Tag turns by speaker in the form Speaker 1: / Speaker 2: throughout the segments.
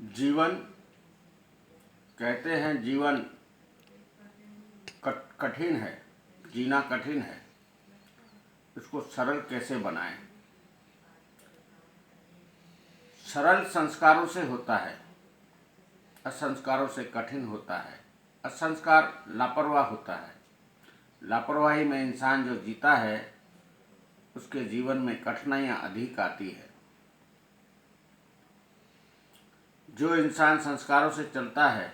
Speaker 1: जीवन कहते हैं, जीवन कठिन है, जीना कठिन है। इसको सरल कैसे बनाएं? सरल संस्कारों से होता है, असंस्कारों से कठिन होता है। असंस्कार लापरवाह होता है। लापरवाही में इंसान जो जीता है उसके जीवन में कठिनाइयाँ अधिक आती है। जो इंसान संस्कारों से चलता है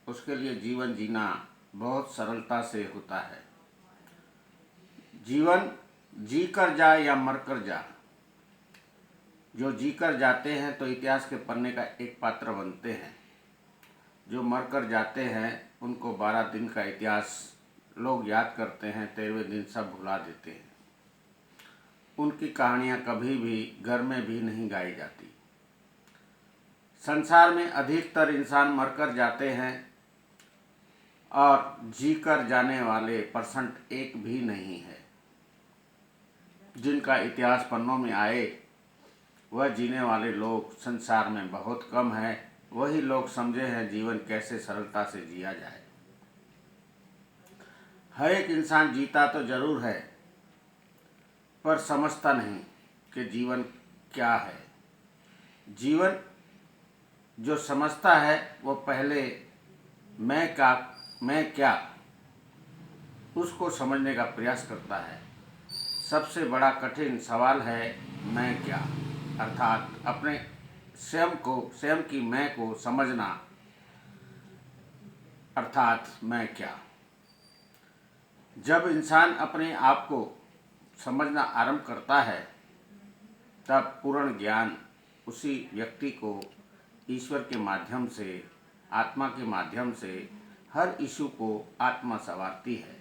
Speaker 1: उसके लिए जीवन जीना बहुत सरलता से होता है। जीवन जी कर जा या मर कर जा, जो जी कर जाते हैं तो इतिहास के पन्ने का एक पात्र बनते हैं। जो मर कर जाते हैं उनको 12 दिन का इतिहास लोग याद करते हैं, 13वें दिन सब भुला देते हैं। उनकी कहानियाँ कभी भी घर में भी नहीं गाई जाती। संसार में अधिकतर इंसान मरकर जाते हैं और जी कर जाने वाले परसेंट एक भी नहीं है। जिनका इतिहास पन्नों में आए वह जीने वाले लोग संसार में बहुत कम है। वही लोग समझे हैं जीवन कैसे सरलता से जिया जाए। हर एक इंसान जीता तो जरूर है पर समझता नहीं कि जीवन क्या है। जीवन जो समझता है वो पहले मैं क्या उसको समझने का प्रयास करता है। सबसे बड़ा कठिन सवाल है मैं क्या, अर्थात अपने स्वयं की मैं को समझना, अर्थात मैं क्या। जब इंसान अपने आप को समझना आरंभ करता है तब पूर्ण ज्ञान उसी व्यक्ति को ईश्वर के माध्यम से, आत्मा के माध्यम से हर इशू को आत्मा संवारती है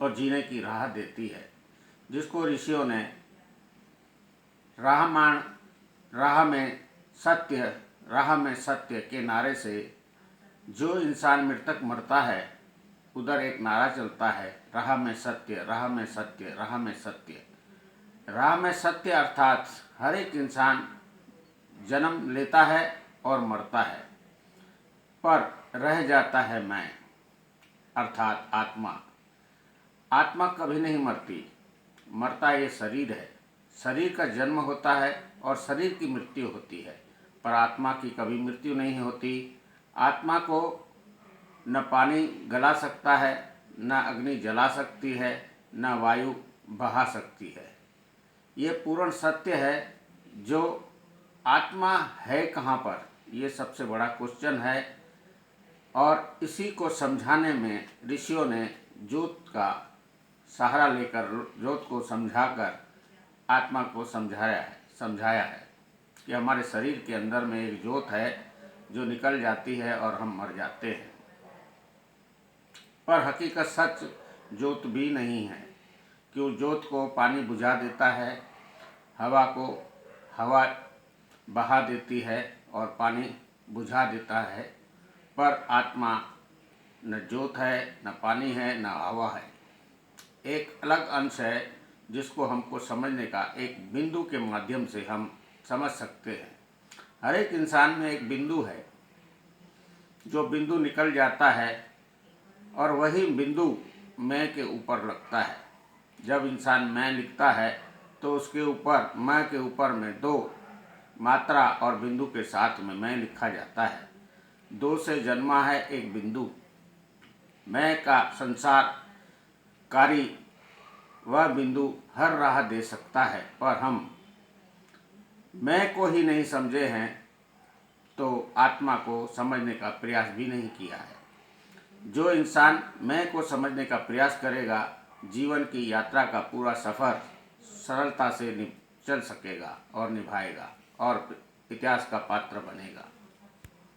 Speaker 1: और जीने की राह देती है। जिसको ऋषियों ने राह में सत्य के नारे से, जो इंसान मृतक मरता है उधर एक नारा चलता है, राह में सत्य, राह में सत्य, राह में सत्य। राह में सत्य अर्थात हर एक इंसान जन्म लेता है और मरता है पर रह जाता है मैं, अर्थात आत्मा। आत्मा कभी नहीं मरती, मरता ये शरीर है। शरीर का जन्म होता है और शरीर की मृत्यु होती है पर आत्मा की कभी मृत्यु नहीं होती। आत्मा को न पानी गला सकता है, न अग्नि जला सकती है, न वायु बहा सकती है। ये पूर्ण सत्य है। जो आत्मा है कहाँ पर, ये सबसे बड़ा क्वेश्चन है और इसी को समझाने में ऋषियों ने ज्योत का सहारा लेकर, ज्योत को समझाकर आत्मा को समझाया है कि हमारे शरीर के अंदर में एक ज्योत है जो निकल जाती है और हम मर जाते हैं। पर हकीकत सच ज्योत भी नहीं है, क्यों ज्योत को पानी बुझा देता है, हवा बहा देती है और पानी बुझा देता है, पर आत्मा न ज्योत है, न पानी है, न हवा है। एक अलग अंश है जिसको हमको समझने का एक बिंदु के माध्यम से हम समझ सकते हैं। हर एक इंसान में एक बिंदु है, जो बिंदु निकल जाता है और वही बिंदु मैं के ऊपर लगता है। जब इंसान मैं लिखता है तो उसके ऊपर, मैं के ऊपर में 2 मात्रा और बिंदु के साथ में मैं लिखा जाता है। 2 से जन्मा है एक बिंदु। मैं का संसारकारी वह बिंदु हर राह दे सकता है, पर हम मैं को ही नहीं समझे हैं तो आत्मा को समझने का प्रयास भी नहीं किया है। जो इंसान मैं को समझने का प्रयास करेगा जीवन की यात्रा का पूरा सफ़र सरलता से चल सकेगा और निभाएगा और इतिहास का पात्र बनेगा।